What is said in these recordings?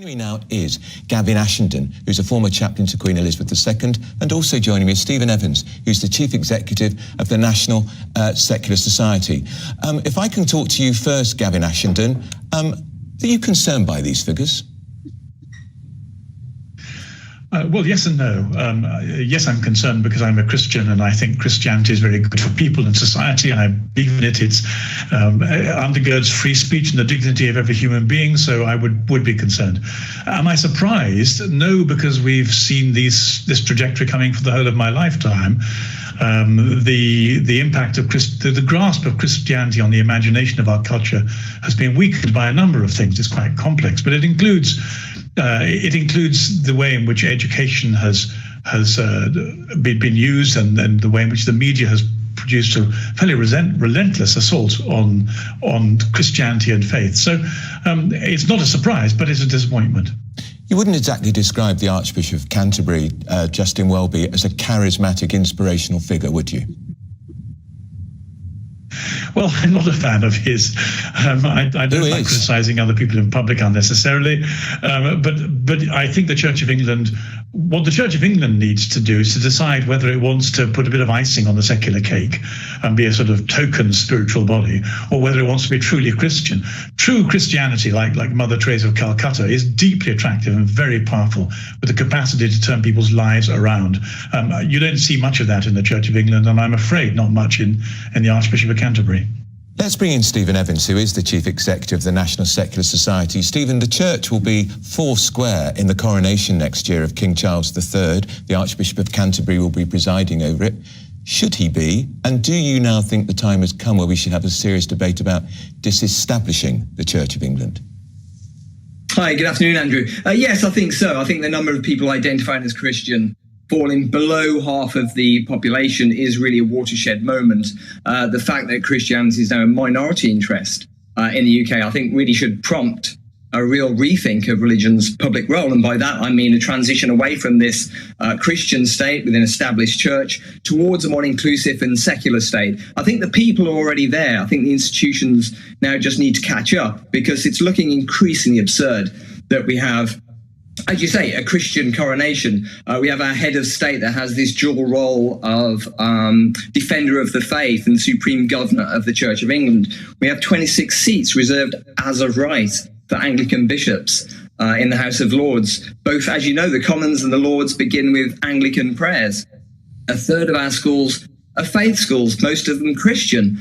Joining me now is Gavin Ashenden, who's a former chaplain to Queen Elizabeth II, and also joining me is Stephen Evans, who's the Chief Executive of the National Secular Society. If I can talk to you first, Gavin Ashenden, are you concerned by these figures? Well, yes and no. Yes, I'm concerned because I'm a Christian and I think Christianity is very good for people and society. I believe in it. It undergirds free speech and the dignity of every human being, so I would be concerned. Am I surprised? No, because we've seen this trajectory coming for the whole of my lifetime. The impact of the grasp of Christianity on the imagination of our culture has been weakened by a number of things. It's quite complex, but it includes the way in which education has been used and the way in which the media has produced a fairly relentless assault on Christianity and faith. So it's not a surprise, but it's a disappointment. You wouldn't exactly describe the Archbishop of Canterbury, Justin Welby, as a charismatic, inspirational figure, would you? Well, I'm not a fan of his. I don't like criticising other people in public unnecessarily. But I think the Church of England, what the Church of England needs to do is to decide whether it wants to put a bit of icing on the secular cake and be a sort of token spiritual body, or whether it wants to be truly Christian. True Christianity, like Mother Teresa of Calcutta, is deeply attractive and very powerful, with the capacity to turn people's lives around. You don't see much of that in the Church of England, and I'm afraid not much in the Archbishop of Canterbury. Let's bring in Stephen Evans, who is the Chief Executive of the National Secular Society. Stephen, the Church will be four square in the coronation next year of King Charles III. The Archbishop of Canterbury will be presiding over it. Should he be? And do you now think the time has come where we should have a serious debate about disestablishing the Church of England? Hi, good afternoon, Andrew. Yes, I think so. I think the number of people identifying as Christian falling below half of the population is really a watershed moment. The fact that Christianity is now a minority interest in the UK, I think really should prompt a real rethink of religion's public role. And by that, I mean a transition away from this Christian state with an established church towards a more inclusive and secular state. I think the people are already there. I think the institutions now just need to catch up, because it's looking increasingly absurd that we have, as you say, a Christian coronation. We have our head of state that has this dual role of defender of the faith and supreme governor of the Church of England. We have 26 seats reserved as of right for Anglican bishops in the House of Lords. Both, as you know, the Commons and the Lords begin with Anglican prayers. A third of our schools are faith schools, most of them Christian.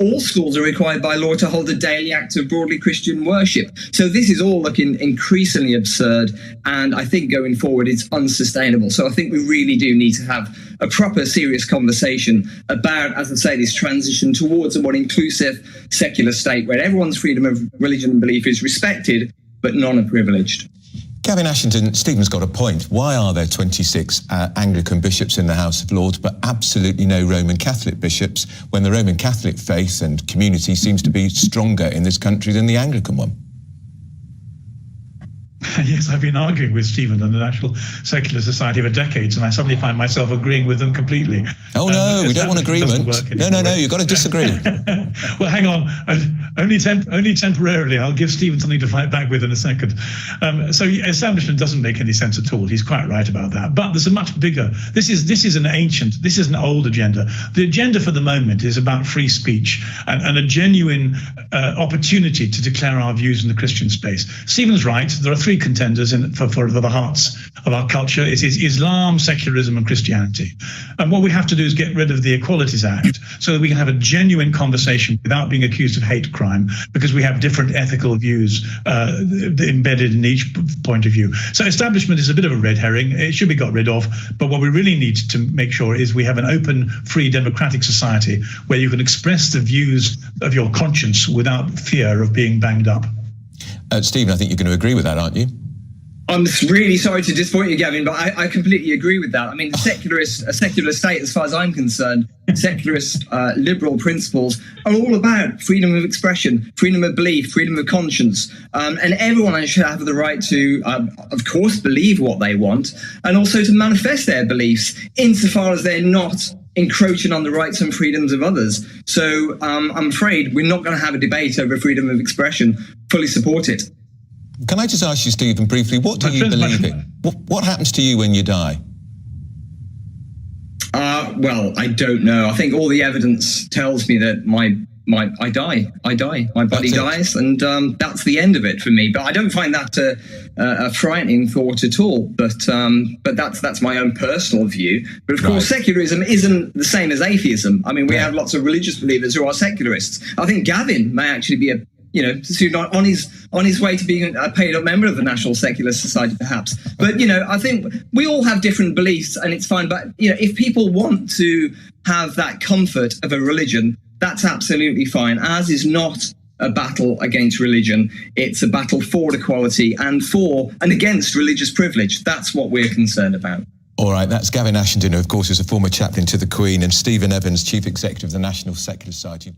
All schools are required by law to hold a daily act of broadly Christian worship. So this is all looking increasingly absurd, and I think going forward it's unsustainable. So I think we really do need to have a proper, serious conversation about, as I say, this transition towards a more inclusive secular state where everyone's freedom of religion and belief is respected, but none are privileged. Gavin Ashenden, Stephen's got a point. Why are there 26 Anglican bishops in the House of Lords, but absolutely no Roman Catholic bishops, when the Roman Catholic faith and community seems to be stronger in this country than the Anglican one? Yes, I've been arguing with Stephen and the National Secular Society for decades, and I suddenly find myself agreeing with them completely. Oh no, we don't want agreement. No, you've got to disagree. Well, hang on, only temporarily. I'll give Stephen something to fight back with in a second. So establishment doesn't make any sense at all. He's quite right about that. But there's a much bigger. This is an old agenda. The agenda for the moment is about free speech and a genuine opportunity to declare our views in the Christian space. Stephen's right. There are three contenders for the hearts of our culture. It is Islam, secularism and Christianity. And what we have to do is get rid of the Equalities Act so that we can have a genuine conversation without being accused of hate crime, because we have different ethical views embedded in each point of view. So establishment is a bit of a red herring. It should be got rid of. But what we really need to make sure is we have an open, free, democratic society where you can express the views of your conscience without fear of being banged up. Stephen, I think you're going to agree with that, aren't you? I'm really sorry to disappoint you, Gavin, but I completely agree with that. I mean, a secular state, as far as I'm concerned, secularist liberal principles are all about freedom of expression, freedom of belief, freedom of conscience. And everyone should have the right to, of course, believe what they want, and also to manifest their beliefs insofar as they're not encroaching on the rights and freedoms of others. So I'm afraid we're not going to have a debate over freedom of expression. Fully support it. Can I just ask you, Stephen, briefly, what do you believe in? What happens to you when you die? Well, I don't know. I think all the evidence tells me that I die. My body dies, and that's the end of it for me. But I don't find that a frightening thought at all. But that's my own personal view. But of course, secularism isn't the same as atheism. I mean, we have lots of religious believers who are secularists. I think Gavin may actually be on his way to being a paid-up member of the National Secular Society, perhaps. But I think we all have different beliefs, and it's fine. But if people want to have that comfort of a religion, that's absolutely fine. Ours is not a battle against religion. It's a battle for equality and against religious privilege. That's what we're concerned about. All right, that's Gavin Ashenden, who, of course, is a former chaplain to the Queen, and Stephen Evans, Chief Executive of the National Secular Society.